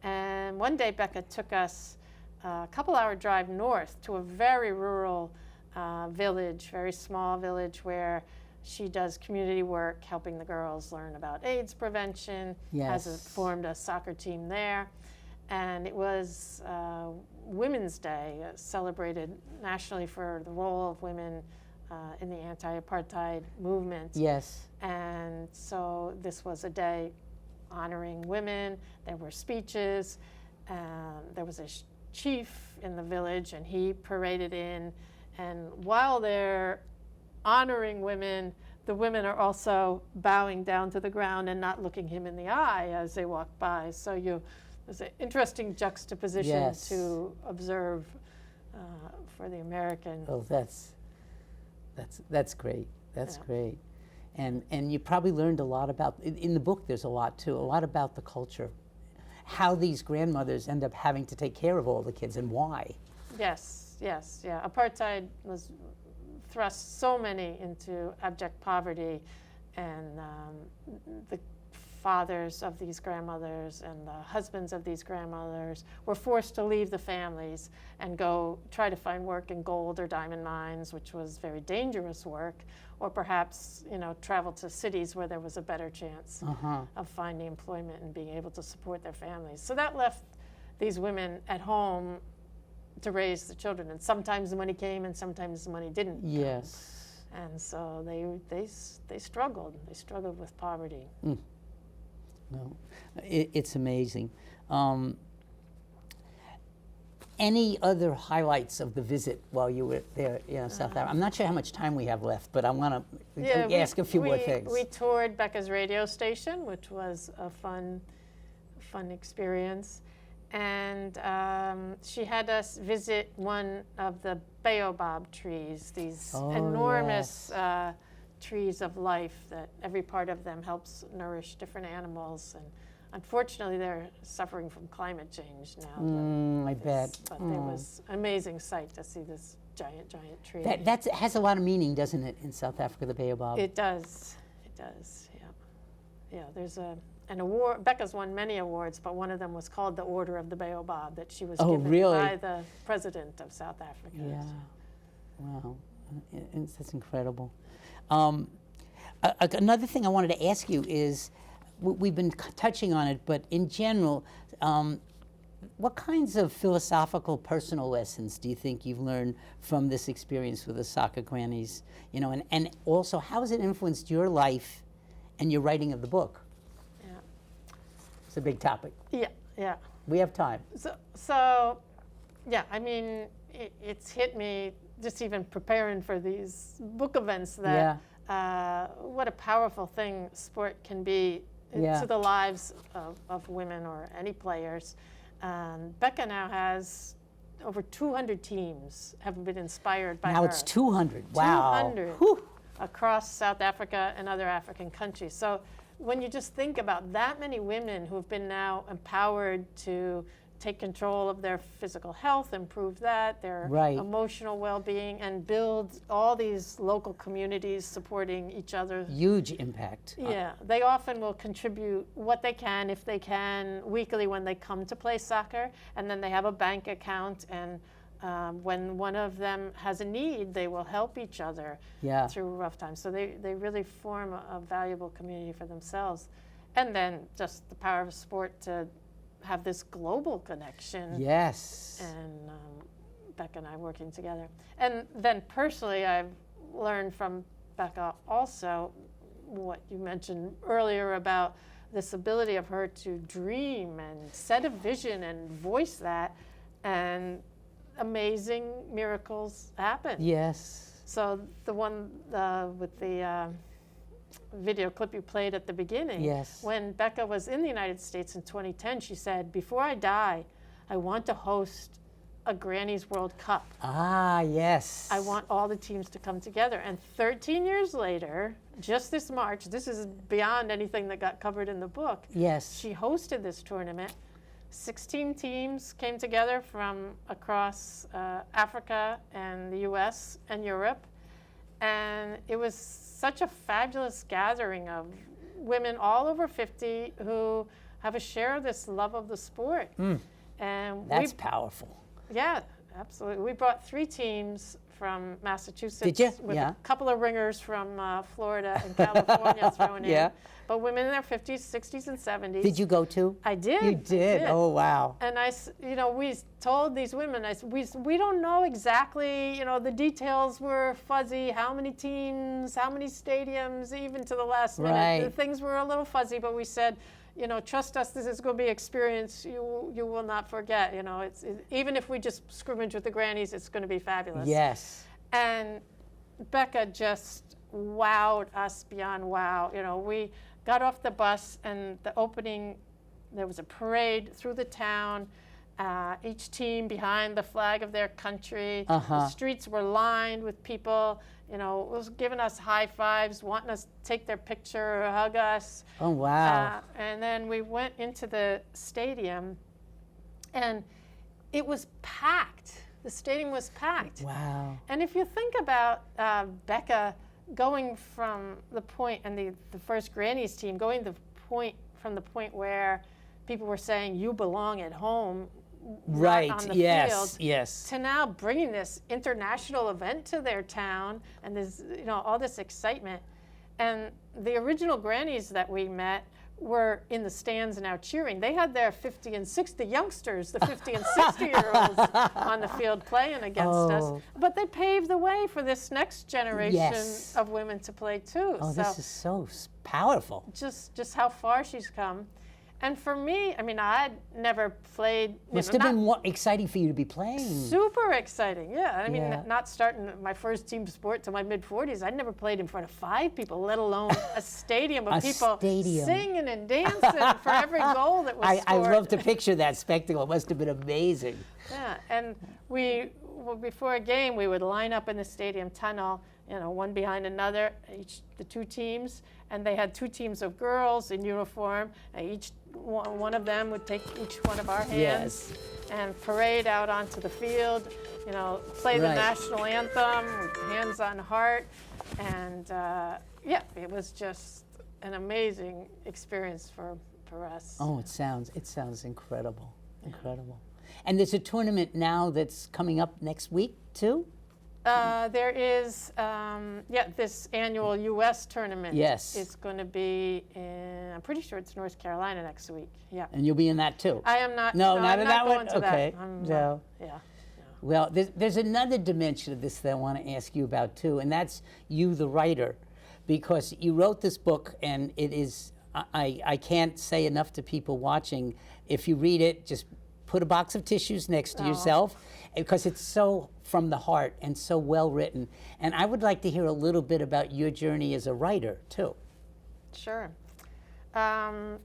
E: And one day Becca took us a couple-hour drive north to a very rural village, very small village, where she does community work, helping the girls learn about AIDS prevention, has formed a soccer team there. And it was Women's Day, celebrated nationally for the role of women in the anti-apartheid movement.
A: Yes.
E: And so this was a day honoring women. There were speeches. There was a chief in the village, and he paraded in. And while they're honoring women, the women are also bowing down to the ground and not looking him in the eye as they walk by. So there's an interesting juxtaposition to observe for the American.
A: Oh, that's great. That's great. And you probably learned a lot about, in the book there's a lot too, a lot about the culture, how these grandmothers end up having to take care of all the kids and why.
E: Yes. Apartheid was thrust so many into abject poverty, and the fathers of these grandmothers and the husbands of these grandmothers were forced to leave the families and go try to find work in gold or diamond mines, which was very dangerous work, or perhaps, you know, travel to cities where there was a better chance of finding employment and being able to support their families. So that left these women at home to raise the children, and sometimes the money came and sometimes the money didn't.
A: Yes.
E: And so they struggled. They struggled with poverty.
A: No, it's amazing. Any other highlights of the visit while you were there in South Africa? I'm not sure how much time we have left, but I want to ask a few more things.
E: We toured Becca's radio station, which was a fun experience. And she had us visit one of the baobab trees, these enormous trees of life that every part of them helps nourish different animals. And Unfortunately, they're suffering from climate change now.
A: I bet.
E: But it was an amazing sight to see this giant, giant tree.
A: That has a lot of meaning, doesn't it, in South Africa, the baobab?
E: It does. It does. Yeah. Yeah. There's an award. Becca's won many awards, but one of them was called the Order of the Baobab, that she was given
A: really?
E: by the president of South Africa.
A: Yeah. Wow. That's incredible. Another thing I wanted to ask you is, we've been touching on it, but in general, what kinds of philosophical personal lessons do you think you've learned from this experience with the Soccer Grannies? You know, and also, how has it influenced your life and your writing of the book?
E: Yeah.
A: It's a big topic.
E: Yeah. Yeah.
A: We have time.
E: So yeah, I mean, it's hit me just even preparing for these book events that what a powerful thing sport can be to the lives of women or any players. Becca now has over 200 teams have been inspired by her.
A: Now it's 200. Wow.
E: 200 across South Africa and other African countries. So when you just think about that many women who have been now empowered to take control of their physical health, improve that, their emotional well-being, and build all these local communities supporting each other.
A: Huge impact.
E: Yeah, they often will contribute what they can, if they can, weekly when they come to play soccer, and then they have a bank account, and when one of them has a need, they will help each other through rough times. So they really form a valuable community for themselves. And then just the power of sport to have this global connection.
A: Yes.
E: And Becca and I working together. And then personally, I've learned from Becca also what you mentioned earlier about this ability of her to dream and set a vision and voice that, and amazing miracles happen.
A: Yes.
E: So the one with the video clip you played at the beginning.
A: Yes.
E: When Becca was in the United States in 2010, she said, "Before I die, I want to host a Grannies World Cup.
A: Ah, yes.
E: I want all the teams to come together." And 13 years later, just this March, this is beyond anything that got covered in the book.
A: Yes.
E: She hosted this tournament. 16 teams came together from across Africa and the US and Europe. And it was such a fabulous gathering of women all over 50 who have a share of this love of the sport. And
A: that's powerful.
E: Yeah, absolutely. We brought 3 teams from Massachusetts.
A: Did you?
E: With a couple of ringers from Florida and California thrown in. But women in their 50s, 60s, and 70s.
A: Did you go to?
E: I did.
A: You did? Oh, wow.
E: And we told these women, we don't know exactly, the details were fuzzy, how many teams, how many stadiums, even to the last minute. The things were a little fuzzy, but we said, trust us, this is going to be an experience you will not forget. Even if we just scrimmage with the Grannies, it's going to be fabulous.
A: Yes.
E: And Becca just wowed us beyond wow. We got off the bus, and the opening, there was a parade through the town, each team behind the flag of their country. The streets were lined with people, was giving us high fives, wanting us to take their picture or hug us.
A: Oh, wow.
E: And then we went into the stadium, and it was packed. The stadium was packed.
A: Wow.
E: And if you think about Becca going from the point, and the first Grannies team, going from the point where people were saying, you belong at home, not on the field, to now bringing this international event to their town, and this, all this excitement. And the original Grannies that we met were in the stands now cheering. They had their 50 and 60 youngsters, the 50 and 60-year-olds on the field playing against us. But they paved the way for this next generation of women to play too.
A: Oh, this is so powerful.
E: Just how far she's come. And for me, I'd never played.
A: Must have been more exciting for you to be playing.
E: Super exciting, yeah. Not starting my first team sport till my mid-40s. I'd never played in front of 5 people, let alone a stadium of people singing and dancing for every goal that was scored.
A: I love to picture that spectacle. It must have been amazing.
E: Yeah, and before a game, we would line up in the stadium tunnel, one behind another, the two teams, and they had two teams of girls in uniform, and each one of them would take each one of our hands and parade out onto the field, play the national anthem with hands on heart, and it was just an amazing experience for us.
A: Oh, it sounds incredible, incredible. And there's a tournament now that's coming up next week too?
E: There is, this annual U.S. tournament.
A: Yes.
E: It's going to be in, I'm pretty sure it's North Carolina next week. Yeah.
A: And you'll be in that too?
E: I am not.
A: No, not
E: I'm
A: in
E: not
A: that
E: going
A: one?
E: to
A: Okay.
E: that.
A: No.
E: Yeah.
A: Well, there's another dimension of this that I want to ask you about too, and that's you, the writer, because you wrote this book, and it is, I can't say enough to people watching, if you read it, just put a box of tissues next to yourself, because it's so from the heart and so well written. And I would like to hear a little bit about your journey as a writer too.
E: Sure.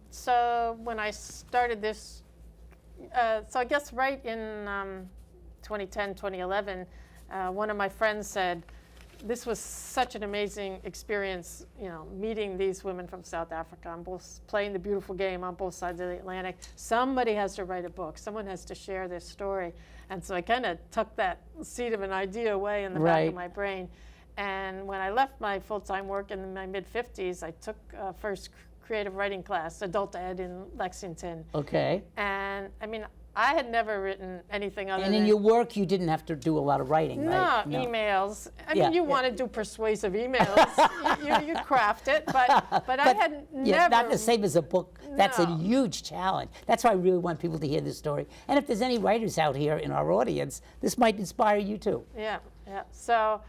E: So when I started this, so I guess right in 2010, 2011, one of my friends said, this was such an amazing experience, meeting these women from South Africa, on both, playing the beautiful game on both sides of the Atlantic. Somebody has to write a book. Someone has to share this story. And so I kind of tucked that seed of an idea away in the back of my brain. And when I left my full-time work in my mid-50s, I took first creative writing class, adult ed in Lexington.
A: Okay.
E: And I mean, I had never written anything other than...
A: And in your work, you didn't have to do a lot of writing, right?
E: No, emails. I mean, you want to do persuasive emails. you craft it, but I had never...
A: Not the same as a book. That's a
E: No.
A: huge challenge. That's why I really want people to hear this story. And if there's any writers out here in our audience, this might inspire you too.
E: Yeah. So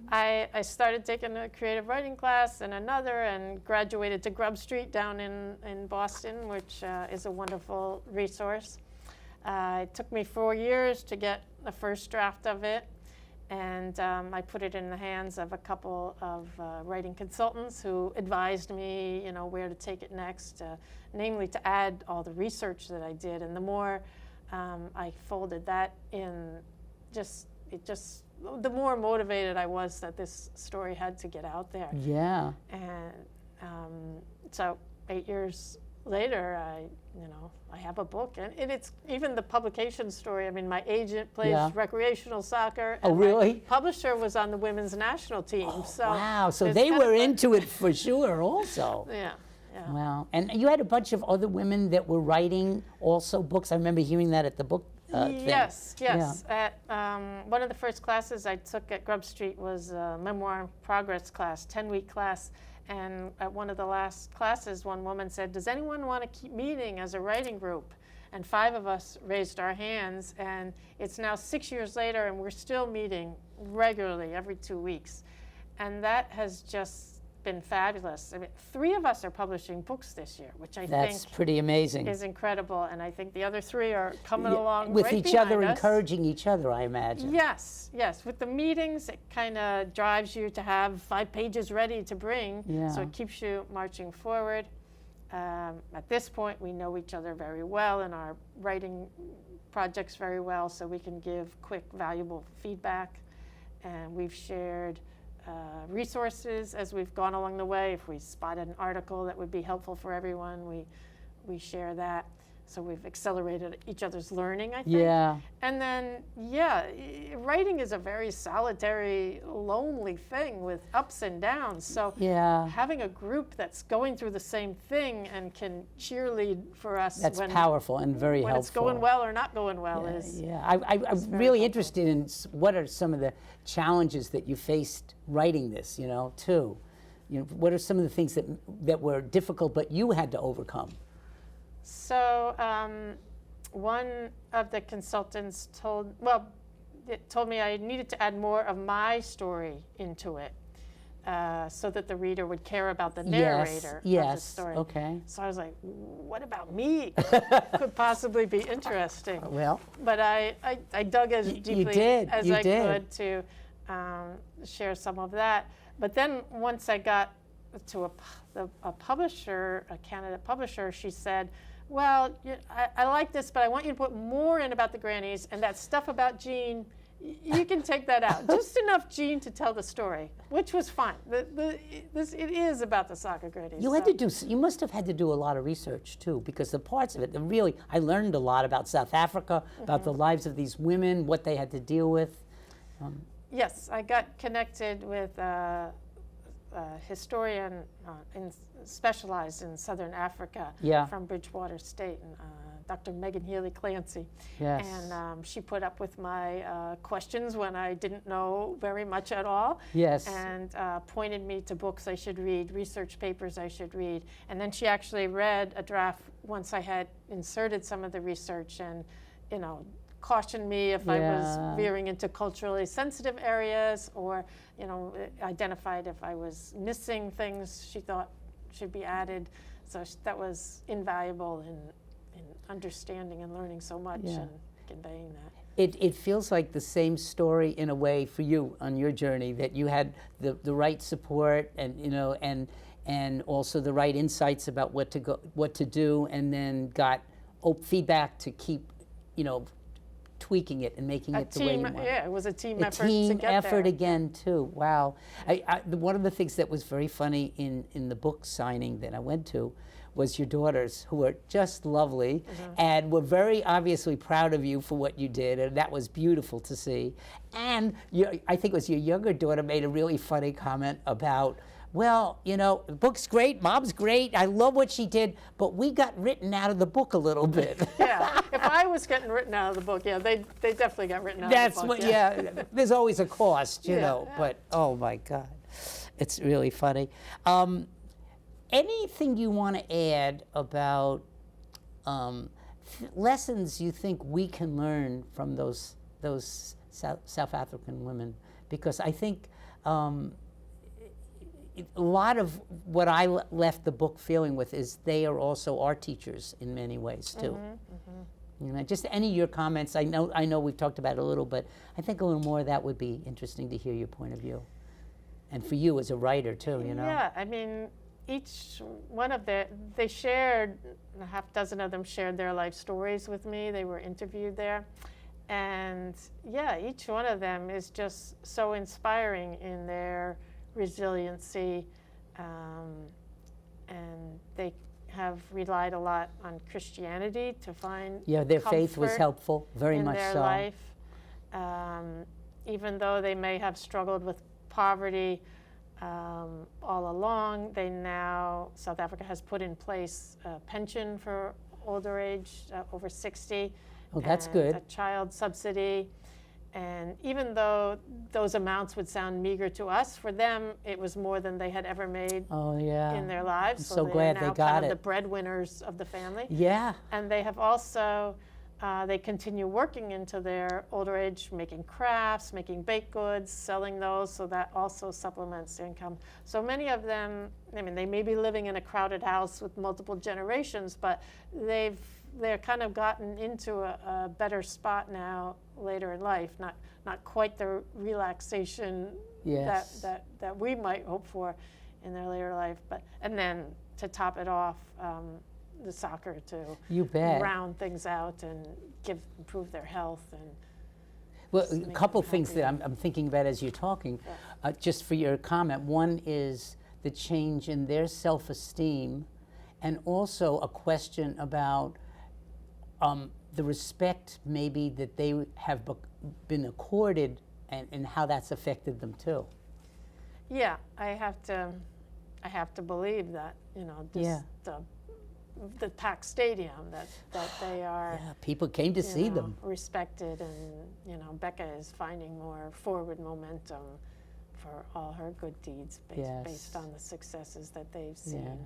E: I started taking a creative writing class and another, and graduated to Grub Street down in Boston, which is a wonderful resource. It took me 4 years to get the first draft of it, and I put it in the hands of a couple of writing consultants who advised me, where to take it next, namely to add all the research that I did. And the more I folded that in, the more motivated I was that this story had to get out there.
A: Yeah.
E: And so 8 years later, I have a book, and it's even the publication story. I mean, my agent plays recreational soccer.
A: Oh,
E: and
A: really?
E: My publisher was on the women's national team. So
A: wow, so
E: it's
A: they
E: kind of
A: were
E: a-
A: into it for sure also.
E: Yeah.
A: Wow. And you had a bunch of other women that were writing also books. I remember hearing that at the book thing.
E: Yes. At one of the first classes I took at Grub Street was a memoir progress class, 10-week class. And at one of the last classes, one woman said, does anyone want to keep meeting as a writing group? And 5 of us raised our hands, and it's now 6 years later, and we're still meeting regularly every 2 weeks. And that has just been fabulous. I mean, 3 of us are publishing books this year, which I
A: That's
E: think
A: pretty amazing.
E: is incredible. And I think the other 3 are coming along
A: with
E: right
A: each other,
E: behind us.
A: encouraging each other, I imagine.
E: Yes. With the meetings, it kind of drives you to have 5 pages ready to bring, so it keeps you marching forward. At this point, we know each other very well and our writing projects very well, so we can give quick, valuable feedback. And we've shared resources as we've gone along the way. If we spotted an article that would be helpful for everyone, we share that. So we've accelerated each other's learning, I think.
A: Yeah.
E: And then, writing is a very solitary, lonely thing with ups and downs. So having a group that's going through the same thing and can cheerlead for us
A: That's powerful and very
E: when
A: helpful.
E: it's going well or not going well is.
A: I'm really interested in what are some of the challenges that you faced writing this, too. What are some of the things that were difficult but you had to overcome?
E: So one of the consultants told me I needed to add more of my story into it so that the reader would care about the narrator of the story.
A: Okay.
E: So I was like, what about me could possibly be interesting?
A: Well.
E: But I dug as deeply as I could to share some of that. But then once I got to a publisher, a candidate publisher, she said, well, I like this, but I want you to put more in about the Grannies, and that stuff about Jean you can take that out. Just enough Jean to tell the story, which was fine. It is about the soccer Grannies.
A: You had to do. You must have had to do a lot of research too, because the parts of it, really, I learned a lot about South Africa, about the lives of these women, what they had to deal with.
E: Yes, I got connected with a historian specialized in Southern Africa from Bridgewater State, and Dr. Megan Healy Clancy.
A: Yes.
E: And she put up with my questions when I didn't know very much at all.
A: Yes.
E: And pointed me to books I should read, research papers I should read. And then she actually read a draft once I had inserted some of the research and, cautioned me if I was veering into culturally sensitive areas, or, identified if I was missing things she thought should be added. So that was invaluable in understanding and learning so much and conveying that.
A: It feels like the same story in a way for you on your journey, that you had the right support and and also the right insights about what to do, and then got feedback to keep tweaking it and making it the way you want.
E: Yeah, it was a team effort.
A: A team
E: to get
A: effort
E: there.
A: again too. Wow. One of the things that was very funny in the book signing that I went to was your daughters, who were just lovely and were very obviously proud of you for what you did, and that was beautiful to see. And I think it was your younger daughter made a really funny comment about, well, the book's great, Mom's great, I love what she did, but we got written out of the book a little bit.
E: Yeah, if I was getting written out of the book, they definitely got written out
A: That's
E: of the book.
A: what, there's always a cost, but oh my God, it's really funny. Anything you want to add about lessons you think we can learn from those South African women? Because I think a lot of what I left the book feeling with is they are also our teachers in many ways too. Just any of your comments. I know we've talked about it a little, but I think a little more of that would be interesting to hear your point of view, and for you as a writer too.
E: Yeah, I mean, each one of they shared, a half dozen of them shared their life stories with me. They were interviewed there. And each one of them is just so inspiring in their resiliency. And they have relied a lot on Christianity to find
A: their faith was helpful, very much
E: in their
A: so.
E: life. Even though they may have struggled with poverty, all along, South Africa has put in place a pension for older age, over 60.
A: Oh, that's good.
E: A child subsidy. And even though those amounts would sound meager to us, for them it was more than they had ever made in their lives.
A: I'm so glad they got
E: kind
A: it.
E: of the breadwinners of the family.
A: Yeah.
E: And they have also, they continue working into their older age, making crafts, making baked goods, selling those, so that also supplements income. So many of them, they may be living in a crowded house with multiple generations, but they're kind of gotten into a better spot now later in life, not quite the relaxation that we might hope for in their later life, and then to top it off, the soccer to round things out and improve their health. And
A: well, a couple things that I'm thinking about as you're talking, just for your comment. One is the change in their self-esteem, and also a question about the respect maybe that they have been accorded, and how that's affected them too.
E: Yeah, I have to believe that, the packed stadium, that they are
A: people came to see them,
E: respected, and Becca is finding more forward momentum for all her good deeds based on the successes that they've seen.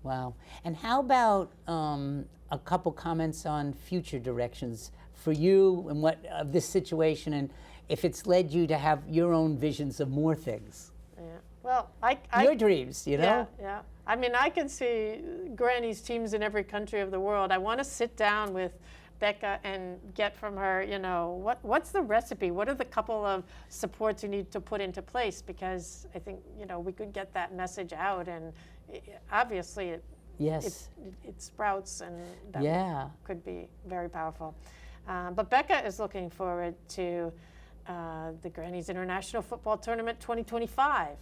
A: Wow. And how about a couple comments on future directions for you and what of this situation, and if it's led you to have your own visions of more things?
E: Yeah. Well,
A: your dreams,
E: Yeah. I can see Grannies teams in every country of the world. I want to sit down with Becca and get from her, what's the recipe? What are the couple of supports you need to put into place? Because I think, we could get that message out, and obviously it sprouts, and that could be very powerful. But Becca is looking forward to the Grannies International Football Tournament 2025.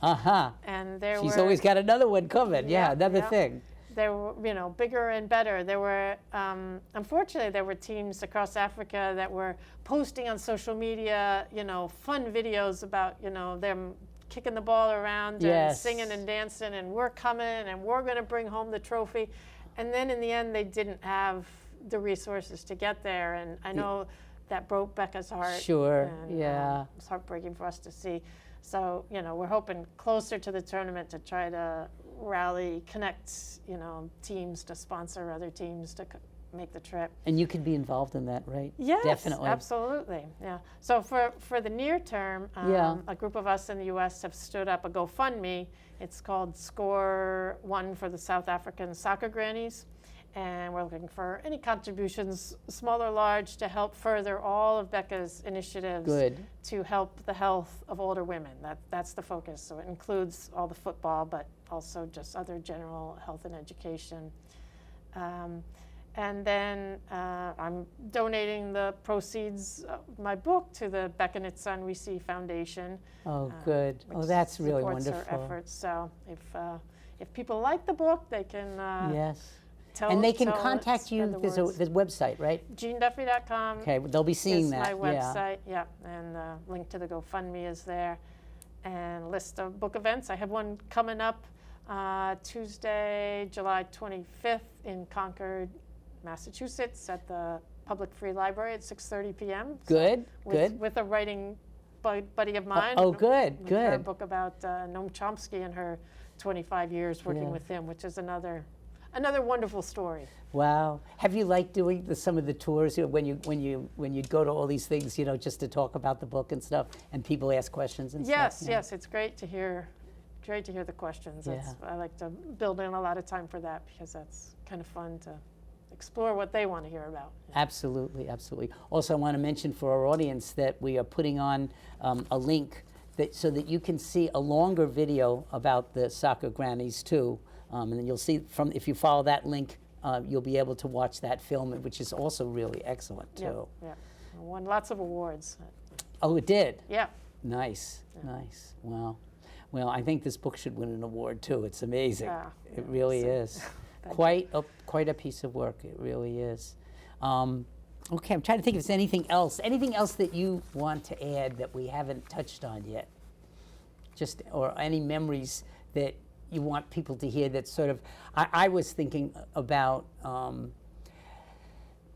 E: And
A: She's always got another one coming. Yeah, another thing.
E: They were, bigger and better. There were, unfortunately, there were teams across Africa that were posting on social media, fun videos about, them kicking the ball around and singing and dancing, and we're coming and we're going to bring home the trophy. And then in the end, they didn't have the resources to get there. And I know that broke Becca's heart.
A: Sure,
E: and, it's heartbreaking for us to see. So, we're hoping closer to the tournament to try to rally, connect, teams to sponsor other teams to make the trip.
A: And you could be involved in that, right?
E: Yes,
A: definitely.
E: Absolutely. Yeah. So for the near term, a group of us in the U.S. have stood up a GoFundMe. It's called Score One for the South African Soccer Grannies. And we're looking for any contributions, small or large, to help further all of Becca's initiatives to help the health of older women. That's the focus. So it includes all the football, but also just other general health and education. And then I'm donating the proceeds of my book to the Becca Nitsan Risi Foundation.
A: Oh, good. Oh, that's really wonderful.
E: Supports our efforts. So if people like the book, they can
A: and they can contact you. There's a website, right?
E: GeneDuffy.com.
A: Okay, they'll be seeing that.
E: My website, and the link to the GoFundMe is there. And a list of book events. I have one coming up Tuesday, July 25th in Concord, Massachusetts, at the Public Free Library at 6:30 p.m.
A: Good.
E: With a writing buddy of mine.
A: Good.
E: A book about Noam Chomsky and her 25 years working with him, which is another wonderful story.
A: Wow. Have you liked doing some of the tours when you go to all these things, just to talk about the book and stuff, and people ask questions and stuff?
E: Yes, it's great to hear the questions. I like to build in a lot of time for that, because that's kind of fun to explore what they want to hear about.
A: Absolutely. Also, I want to mention for our audience that we are putting on a link so that you can see a longer video about the soccer grannies too. And then you'll see if you follow that link, you'll be able to watch that film, which is also really excellent too.
E: Yeah. Won lots of awards.
A: Oh, it did?
E: Yeah.
A: Nice. Wow. Well, I think this book should win an award too. It's amazing. It really is. Quite a piece of work. It really is. Okay, I'm trying to think if there's anything else that you want to add that we haven't touched on yet. Or any memories that you want people to hear that sort of, I was thinking about,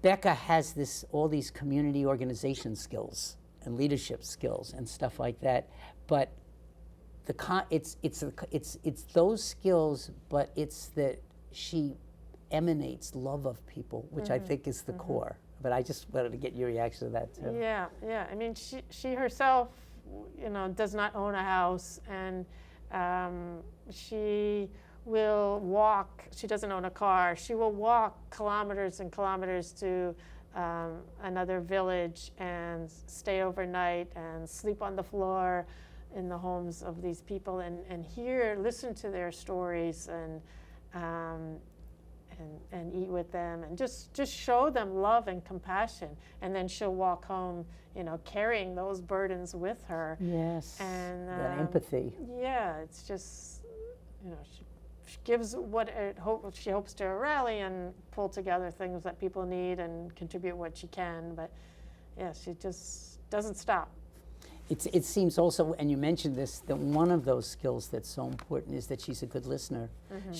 A: Becca has all these community organization skills and leadership skills and stuff like that, but it's those skills, but it's that she emanates love of people, which I think is the core. But I just wanted to get your reaction to that too.
E: Yeah. I mean, she herself, does not own a house, and she will walk. She doesn't own a car. She will walk kilometers and kilometers to another village and stay overnight and sleep on the floor in the homes of these people and listen to their stories and eat with them and just show them love and compassion. And then she'll walk home, carrying those burdens with her.
A: Yes.
E: And
A: that empathy.
E: Yeah, it's just, she gives she hopes to rally and pull together things that people need and contribute what she can. But yeah, she just doesn't stop.
A: It seems also, and you mentioned this, that one of those skills that's so important is that she's a good listener.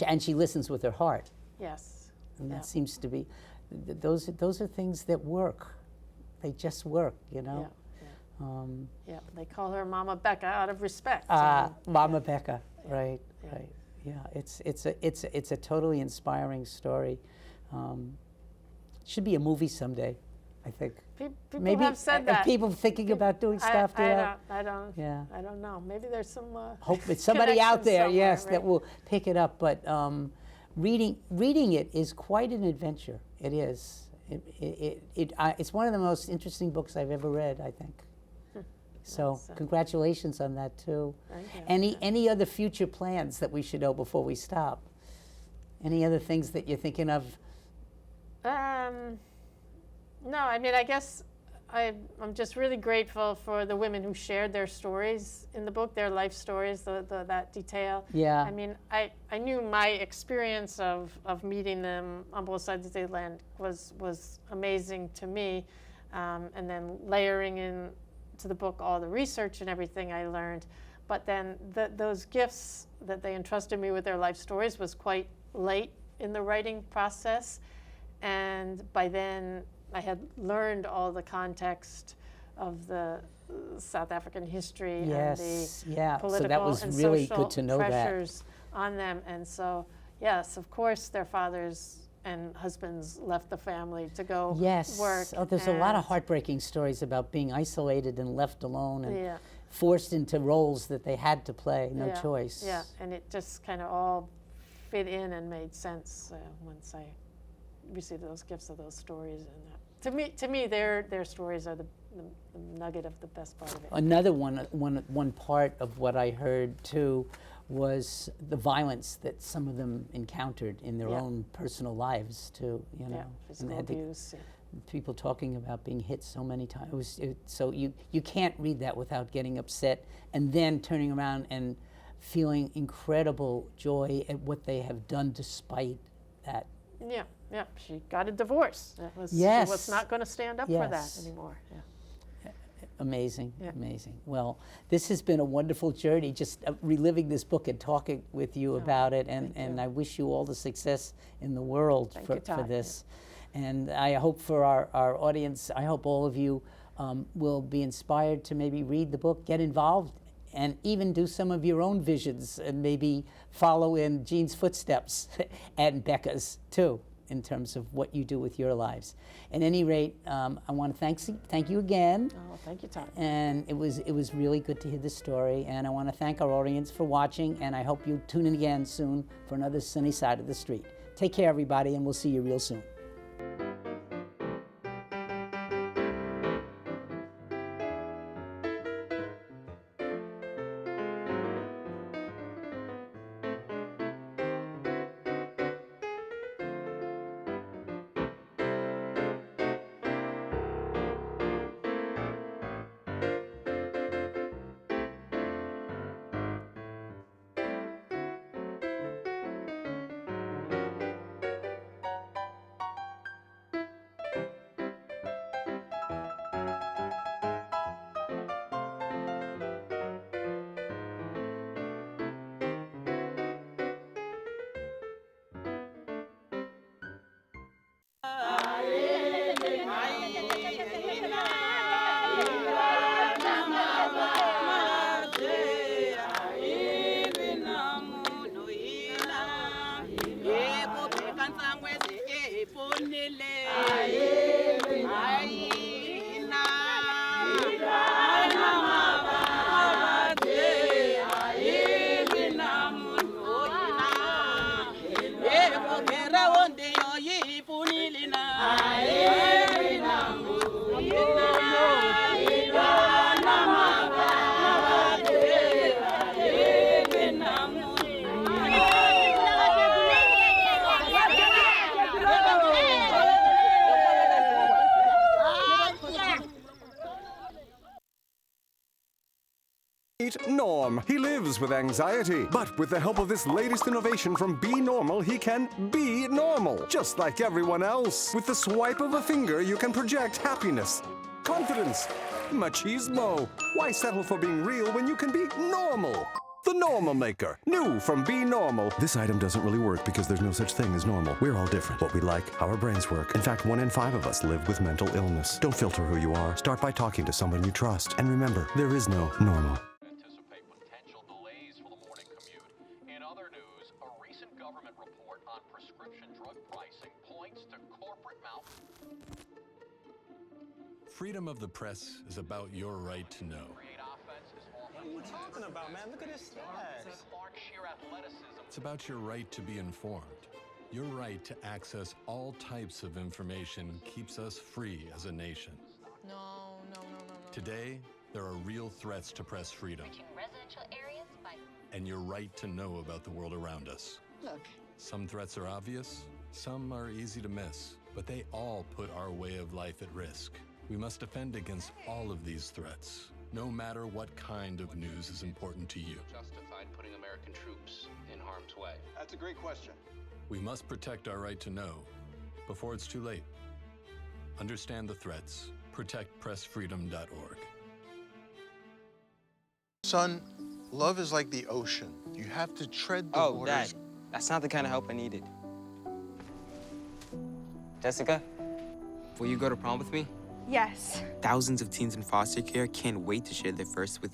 A: And she listens with her heart.
E: Yes.
A: And that seems to be, those are things that work. They just work,
E: Yeah, they call her Mama Becca out of respect.
A: Mama Becca, right. Yeah, it's a totally inspiring story. Should be a movie someday, I think.
E: People
A: Maybe
E: have said that.
A: People thinking about doing stuff.
E: I don't know. Maybe there's some
A: hope it's somebody out there,
E: right?
A: that will pick it up. But reading it is quite an adventure. It is. It's one of the most interesting books I've ever read, I think. So congratulations on that too.
E: Thank you.
A: Any other future plans that we should know before we stop? Any other things that you're thinking of?
E: No, I mean, I guess I'm just really grateful for the women who shared their stories in the book, their life stories, that detail.
A: Yeah.
E: I mean, I knew my experience of meeting them on both sides of the Atlantic was amazing to me. And then layering in to the book all the research and everything I learned. But then those gifts that they entrusted me with their life stories was quite late in the writing process. And by then, I had learned all the context of the South African history
A: Yes,
E: and the
A: yeah.
E: political
A: So that was
E: and
A: really
E: social
A: good to know that.
E: pressures on them. And so, yes, of course, their fathers and husbands left the family to go
A: Yes.
E: work.
A: Oh, there's a lot of
E: and-
A: heartbreaking stories about being isolated and left alone and
E: Yeah.
A: forced into roles that they had to play, no
E: Yeah,
A: choice.
E: Yeah, and it just kind of all fit in and made sense once I received those gifts of those stories. And to me, their stories are the nugget of the best part of it.
A: Another one part of what I heard too was the violence that some of them encountered in their
E: Yeah.
A: own personal lives too. You know,
E: Yeah,
A: And
E: physical
A: they had to-
E: abuse.
A: people talking about being hit so many times. So you can't read that without getting upset and then turning around and feeling incredible joy at what they have done despite that.
E: Yeah, yeah. She got a divorce.
A: Yes.
E: She was not going to stand up for that
A: Yes.
E: anymore. Yeah.
A: Amazing,
E: Yeah.
A: amazing. Well, this has been a wonderful journey, just reliving this book and talking with you about it. And I wish you all the success in the world
E: Thank
A: for
E: you, Todd.
A: this. And I hope for our audience, I hope all of you will be inspired to maybe read the book, get involved, and even do some of your own visions and maybe follow in Jean's footsteps and Becca's too, in terms of what you do with your lives. At any rate, I want to thank you again.
E: Oh, thank you, Todd.
A: And it was really good to hear this story. And I want to thank our audience for watching. And I hope you tune in again soon for another Sunny Side of the Street. Take care, everybody, and we'll see you real soon.
F: Meet Norm. He lives with anxiety, but with the help of this latest innovation from Be Normal, he can be normal, just like everyone else. With the swipe of a finger, you can project happiness, confidence, machismo. Why settle for being real when you can be normal? The Normal Maker, new from Be Normal. This item doesn't really work because there's no such thing as normal. We're all different. What we like, how our brains work. In fact, 1 in 5 of us live with mental illness. Don't filter who you are. Start by talking to someone you trust. And remember, there is no normal.
G: Anticipate potential delays for the morning commute. In other news, a recent government report on prescription drug pricing points to corporate mouth.
H: Freedom of the press is about your right to know.
I: What are you talking about, man? Look at his stats.
H: It's about your right to be informed. Your right to access all types of information keeps us free as a nation.
J: No.
H: Today, there are real threats to press freedom.
J: Reaching residential areas by...
H: And your right to know about the world around us.
J: Look.
H: Some threats are obvious, some are easy to miss. but they all put our way of life at risk. We must defend against all of these threats, no matter what kind of news is important to you.
K: Justified putting American troops in harm's way?
I: That's a great question.
H: We must protect our right to know before it's too late. Understand the threats. ProtectPressFreedom.org.
L: Son, love is like the ocean. You have to tread the waters.
M: Dad, that's not the kind of help I needed. Jessica, will you go to prom with me?
N: Yes.
M: Thousands of teens in foster care can't wait to share their first with